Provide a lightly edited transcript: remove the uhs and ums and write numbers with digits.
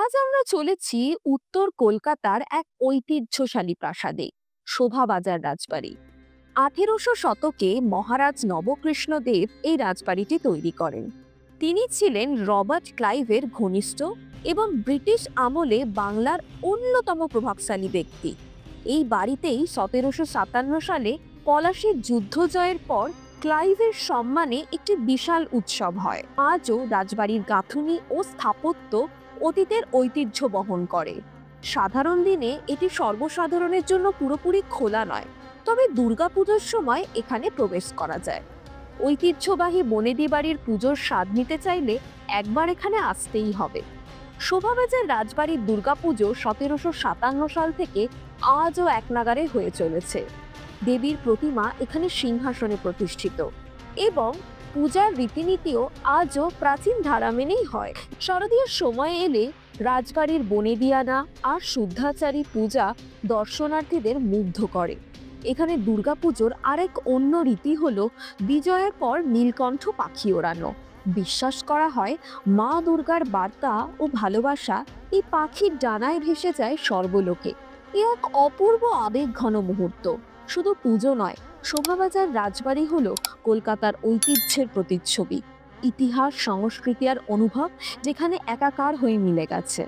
আজ আমরা চলেছি উত্তর কলকাতার এক ঐতিহ্যশালী প্রাসাদে, শোভাবাজার রাজবাড়ি। 1800 শতকে মহারাজ নবকৃষ্ণদেব এই রাজবাড়িটি তৈরি করেন। তিনি ছিলেন রবার্ট ক্লাইভের ঘনিষ্ঠ এবং ব্রিটিশ আমলে বাংলার অন্যতম প্রভাবশালী ব্যক্তি। এই বাড়িতেই 1757 সালে পলাশীর যুদ্ধ জয়ের পর ক্লাইভের সম্মানে একটি বিশাল উৎসব হয়। আজও রাজবাড়ির গাঁথুনি ও স্থাপত্য অতীতের ঐতিহ্য বহন করে। সাধারণ দিনে এটি সর্বসাধারণের জন্য পুরোপুরি খোলা নয়, তবে দুর্গাপুজোর সময় এখানে প্রবেশ করা যায়। ঐতিহ্যবাহী বনেদি বাড়ির পুজোর স্বাদ নিতে চাইলে একবার এখানে আসতেই হবে। শোভাবাজার রাজবাড়ির দুর্গাপুজো 1757 সাল থেকে আজও একনাগাড়ে হয়ে চলেছে। দেবীর প্রতিমা এখানে সিংহাসনে প্রতিষ্ঠিত এবং পূজার রীতিনীতিও আজও প্রাচীন ধারা মেনেই হয়। শারদীয় সময় এলে রাজবাড়ির বনেদিয়ানা আর শুদ্ধাচারী পূজা দর্শনার্থীদের মুগ্ধ করে। এখানে দুর্গাপুজোর আরেক অন্য রীতি হলো বিজয়ের পর নীলকণ্ঠ পাখি ওড়ানো। বিশ্বাস করা হয় মা দুর্গার বার্তা ও ভালোবাসা এই পাখির ডানায় ভেসে যায় সর্বলোকে। এ এক অপূর্ব আবেগঘন মুহূর্ত। শুধু পুজো নয়, শোভাবাজার রাজবাড়ি হলো কলকাতার ঐতিহ্যের প্রতিচ্ছবি, ইতিহাস, সংস্কৃতি আর অনুভব যেখানে একাকার হয়ে মিলে গেছে।